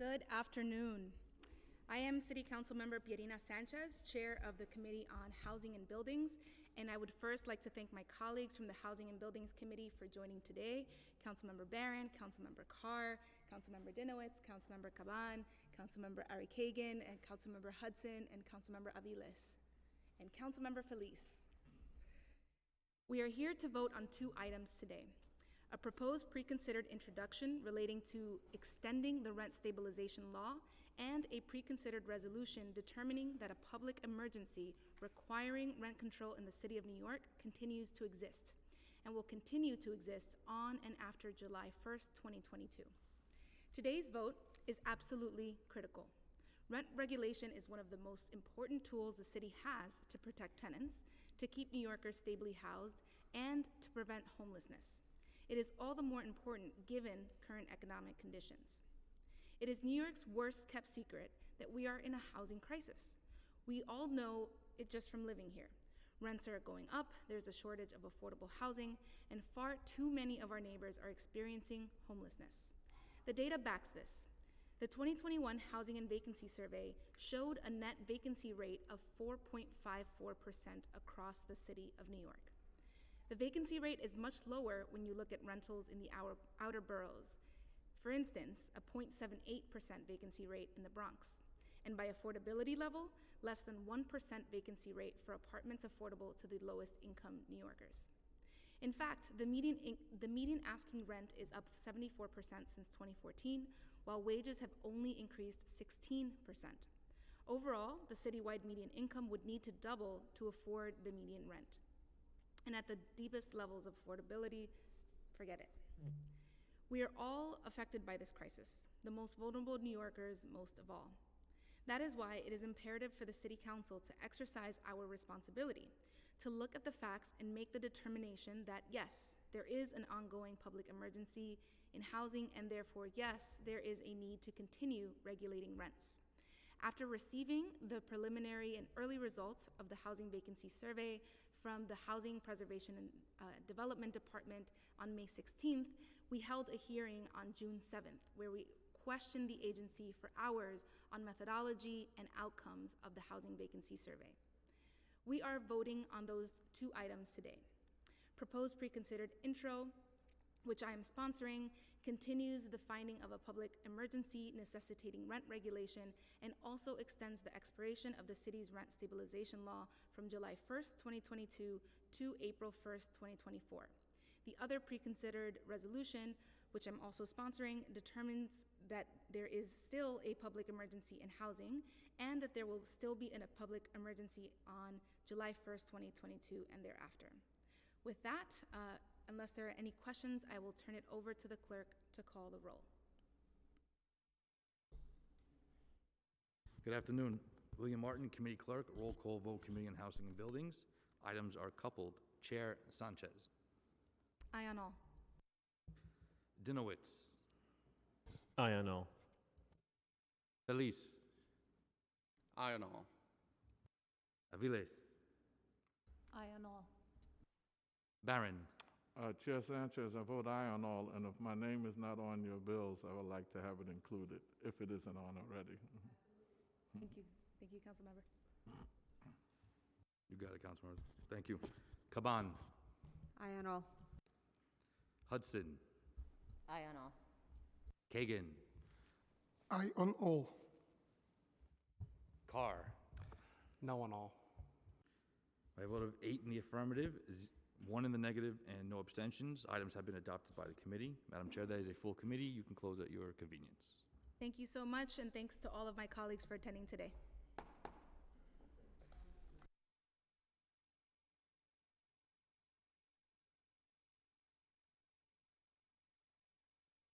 Good afternoon. I am City Council Member Pierina Sanchez, Chair of the Committee on Housing and Buildings, and I would first like to thank my colleagues from the Housing and Buildings Committee for joining today. Councilmember Barron, Councilmember Carr, Councilmember Dinowitz, Councilmember Caban, Councilmember Ari Kagan, and Councilmember Hudson, and Councilmember Aviles, and Councilmember Feliz. We are here to vote on two items today. A proposed pre-considered introduction relating to extending the rent stabilization law and a pre-considered resolution determining that a public emergency requiring rent control in the City of New York continues to exist and will continue to exist on and after July 1st, 2022. Today's vote is absolutely critical. Rent regulation is one of the most important tools the city has to protect tenants, to keep New Yorkers stably housed, and to prevent homelessness. It is all the more important given current economic conditions. It is New York's worst kept secret that we are in a housing crisis. We all know it just from living here. Rents are going up, there's a shortage of affordable housing, and far too many of our neighbors are experiencing homelessness. The data backs this. The 2021 Housing and Vacancy Survey showed a net vacancy rate of 4.54% across the city of New York. The vacancy rate is much lower when you look at rentals in the outer boroughs. For instance, a 0.78% vacancy rate in the Bronx. And by affordability level, less than 1% vacancy rate for apartments affordable to the lowest income New Yorkers. In fact, the median asking rent is up 74% since 2014, while wages have only increased 16%. Overall, the citywide median income would need to double to afford the median rent. And at the deepest levels of affordability, forget it. We are all affected by this crisis, the most vulnerable New Yorkers most of all. That is why it is imperative for the City Council to exercise our responsibility, to look at the facts and make the determination that yes, there is an ongoing public emergency in housing, and therefore yes, there is a need to continue regulating rents. After receiving the preliminary and early results of the Housing Vacancy Survey from the Housing Preservation and Development Department on May 16th, we held a hearing on June 7th, where we questioned the agency for hours on methodology and outcomes of the Housing Vacancy Survey. We are voting on those two items today. Proposed pre-considered intro, which I am sponsoring, continues the finding of a public emergency necessitating rent regulation and also extends the expiration of the city's rent stabilization law from July 1st, 2022 to April 1st, 2024. The other pre-considered resolution, which I'm also sponsoring, determines that there is still a public emergency in housing and that there will still be a public emergency on July 1st, 2022 and thereafter. With that, unless there are any questions, I will turn it over to the clerk to call the roll. Good afternoon. William Martin, Committee Clerk, roll call vote, Committee on Housing and Buildings. Items are coupled. Chair Sanchez. Aye on all. Dinowitz. Aye on all. Feliz. Aye on all. Aviles. Aye on all. Barron. Chair Sanchez, I vote aye on all, and if my name is not on your bills, I would like to have it included, if it isn't on already. Thank you. Thank you, Councilmember. You got it, Councilmember. Thank you. Caban. Aye on all. Hudson. Aye on all. Kagan. Aye on all. Carr. No on all. By a vote of 8 in the affirmative, 1 in the negative, and no abstentions, items have been adopted by the committee. Madam Chair, that is a full committee. You can close at your convenience. Thank you so much, and thanks to all of my colleagues for attending today.